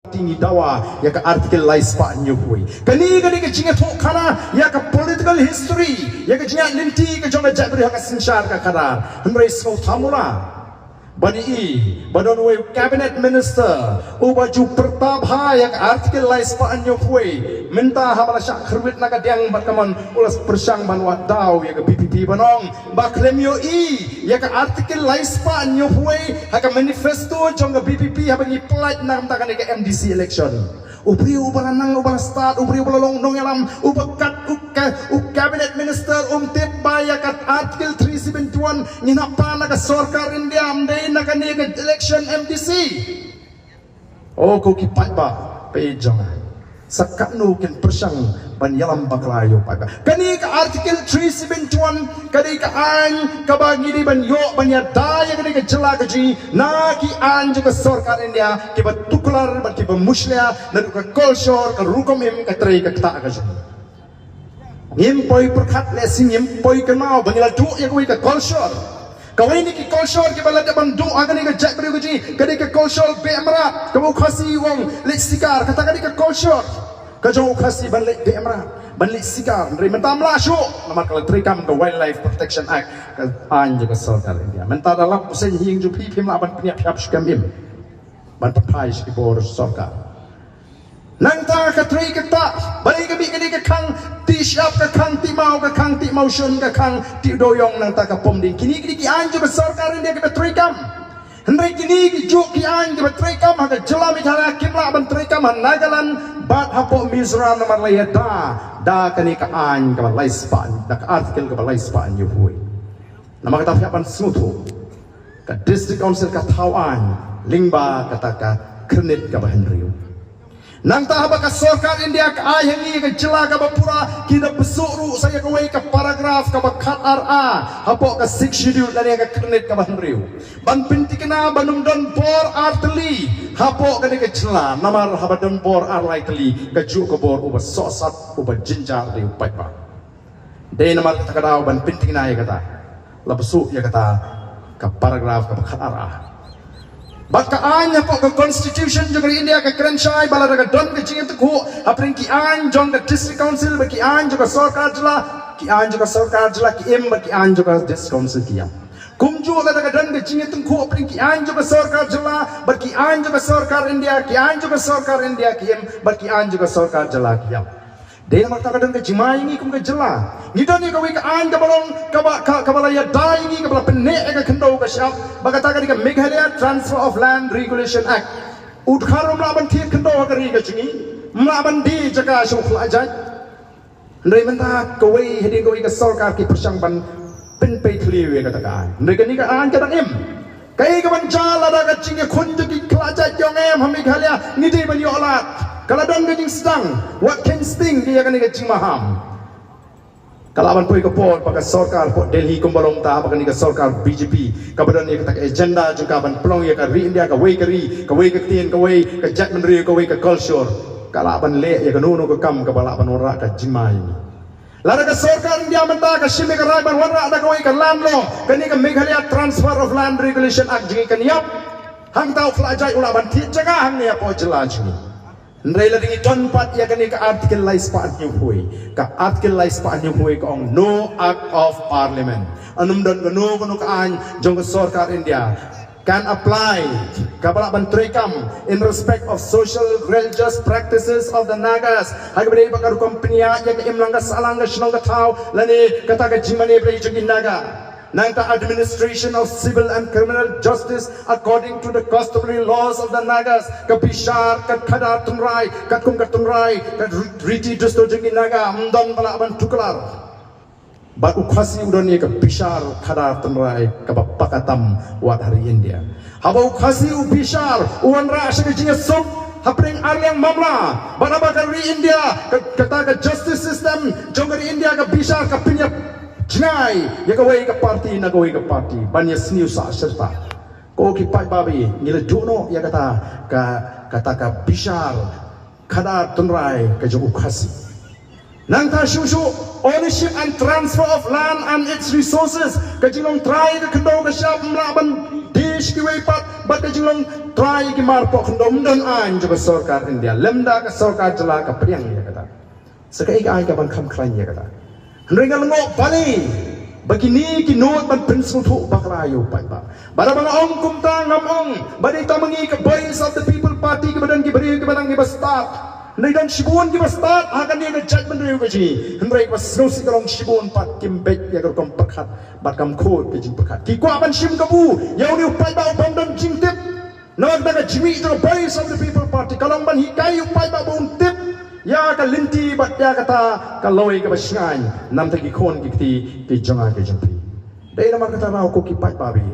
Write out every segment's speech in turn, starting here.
tinggi dawa ya ke artikel lais pa nyuhui kani ke jinga thok khana ya ke political history ya ke jinga linti ke jonga jabri ha ka sinshar ka khana hamrai so thamula bani badon we cabinet minister ubaju pertabha ya ke artikel lais pa nyuhui minta habala syak khruit na ka diang batkaman ulas persang banwa daw ya ke BPP banong baklemio ya ke artikel lais pa nyuhui ha ka manifesto jonga BPP ha bagi plat nam ta ke MDC election ubri ubala nang ubala start ubri ubala long nong alam ubakat cabinet minister tip ya ka article 371 ngina pa na ka sarkar India amde na ka election MDC ko kipat ba pejang sakano ken persang banyalam baklayo pa kani ka article 371 kani ka an kabagi di banyo banyadaya kani ka jela kaji na ki an ka sarkar India ki batuklar ba ki muslia na ka kolshor ka rukom im ka trei ka ta ka poi perkat lesing poi kenal banyala du ya ka kolshor kawai ni ki kolshor ki bala daban du agani ka jak beri kaji kani ka kolshor be amra kamu khasi wong leksikar kata kani ka kolshor kajau khasi ban lek be amra ban leksikar ndri mentam la syu nama kala trikam ka wildlife protection act ka an ka sarkar India menta dalam usen hing ju phim la ban pniap phap skam im ban papai ki bor sarkar nang ta ka tri ka ta bali ka bi ka khang ti shap ka khang ti mau shun ka khang ti doyong nang ta ka pom ding kini ki an ju ka sarkar India ka trikam hendai kini ki ju ki an ka trikam ha ka jela mi thara kimla ban trikam Nagaland bat hapo Mizoram naman laya da kani ka an ka lais pa da ka article ka lais pa nyu hui nama ka tafiapan smutu ka district council ka Tawan lingba kata ka kernit ka bahenriu nang tahaba ka sarkar India ka ayangi ka jela ka bapura kina besuru saya ka ka paragraf ka bakat RA hapo ka 6 schedule dari ka kernit ka bahenriu ban pinti kena banum don bor arteli hapo kani ka jela namar habadon bor arlai teli ka ju ka bor uba sosat uba jinjar di upai pa de namar kata ka ban pinti kena ya kata labesu ya kata ka paragraf ka bakat RA baka anya po ka constitution juga India ka krenshai bala daga don ka jingit ko apring ki an jong ka district council ba ki an juga sarkar jela ki an ba ki an juga district council ki am kumju la daga don ka jingit ko apring ki an juga sarkar jela ba ki an juga sarkar India ki an juga sarkar India ki am ba ki an juga sarkar jela ki am de na ta ka don ka jimai ni kum ka jela ni don ni ka wi ka an ka balong ka bala ya dai ni ka bala penne ka khando ka shap bagata ka Meghalaya Transfer of Land Regulation Act utharom la ban thik khando ka ri ka chingi ma ban di jaka shu khla jai ndai menta ka wi hedin ka wi ka sarkar ki persang ban pin pe thli we ka ta ka ndai ka ni ka an ka dang em kai ka ban jala da ka chingi khun ki khla jai jong em ha Meghalaya ni di ban yo la kala don ka jing stang what can sting dia ka ni ka ching maham kalaban poi ka pot paka sarkar po Delhi kumbalong ta paka ni ka sarkar BJP kabadan ni ka agenda juga ban plong ya ka ri India ka wei ka tien ka wei ka jatman ri ka wei ka culture kalaban le ya ka nuno ka kam ka balaban ora ka jimai ni lara ka sarkar India menta ka shime ka raiban wara da ka wei ka land law kani ka Meghalaya Transfer of Land Regulation Act jingi kan yap hang tau flajai ulaban ti jaga hang ni po jelaj ni ndai la dingi don pat ya kani ka article lais pa nyu hui ka article lais pa nyu hui ka ong no act of parliament anum don ka no ka an jong ka sarkar India can apply ka bala ban trekam in respect of social religious practices of the Nagas hagbere bakar company ya ka imlanga salanga shnonga thau lani kata ka jimane bre jogi Naga Nangta administration of civil and criminal justice according to the customary laws of the Nagas kapishar kat khadar tunrai kat kum kat tunrai kat riti justo jogi Naga amdan bala ban tuklar ba ukhasi udon ye kapishar khadar tunrai kapakatam wat hari India haba ukhasi upishar uanra ashaka jinga sok hapring aryang mamla bana bakari India kata ka justice system jongari India kapishar kapinya Jinai, ya kawai ka parti na kawai ka parti, banyak senius serta. Kau kipai babi, nila dono ya kata ka bishar, kadar tunrai ka jogu khasi. Nang ta shushu ownership and transfer of land and its resources, ka jilong try ka kendo ka siap melaban di finish ki way pat bat ka jinglong try ki mar po kondom don an jo sarkar India lemda ka sarkar jala ka priang ya kata sekai ka ai ka ban kham khlan ya kata ringal ngo bali begini ki note ban principle thu bakla yo pai ba bara bang ong kum ta ngam ong bari ta mangi ka voice of the people party ki badan ki bari ki badang ki bastat nei dan shibun ki bastat akan ni ka judgment reu ka ji hendrai ka sno si kalong shibun pat kim bet ya ka kom pakhat bat kam khot ki jing pakhat ki kwa ban shim ka bu yau ni pai ba bom dan jing tip nak da ka jimi the voice of the people party kalong ban hi kai pai ba bon tip ya ka linti bat ya kata ka loi ka basngai nam ta ki khon ki ti ki jonga ki jingpi dei namar kata rau ko ki pai ba bi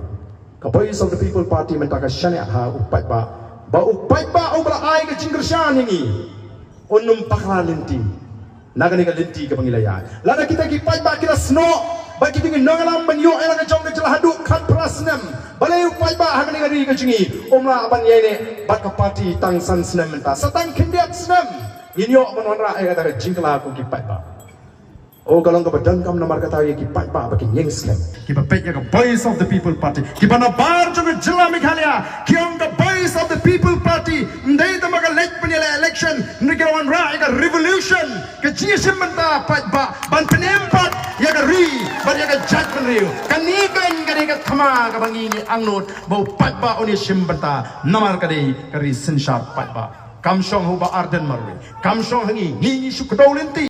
ka voice of the people party men ta ka shane ha upai ba upai ba obra ai ka jingrshan ni onum pakla linti nagani ka linti ka pangilaya lada kita ki pai ba kita sno ba kita ngi nangalam ban yo ela ka jong ka jala hadu khat prasnem balai upai ba hagani ka ri ka jingi omla ban ye ne bat ka party tang san snem ta satang kindiak snem inyo manwanra ai ka jingla ko ki pai ba o kalong ka badan kam namar kata ye ki pai ba ba ki nyeng snem ki ba pek ya ka voice of the people party ki bana bar jong ka jala mikhalia ki ong ka voice of the people party ndai ta maga lek penila election nigerawan ra ka revolution ka jisim menta pai ba ban penempat ya ka ri ban ya ka judgment riu kani kan ka thama ka bangi ni angnot bo pai ba oni sim benta namar ka ri sinshar pai ba kam shong hu ba arden marwi kam shong hangi ni sukdolenti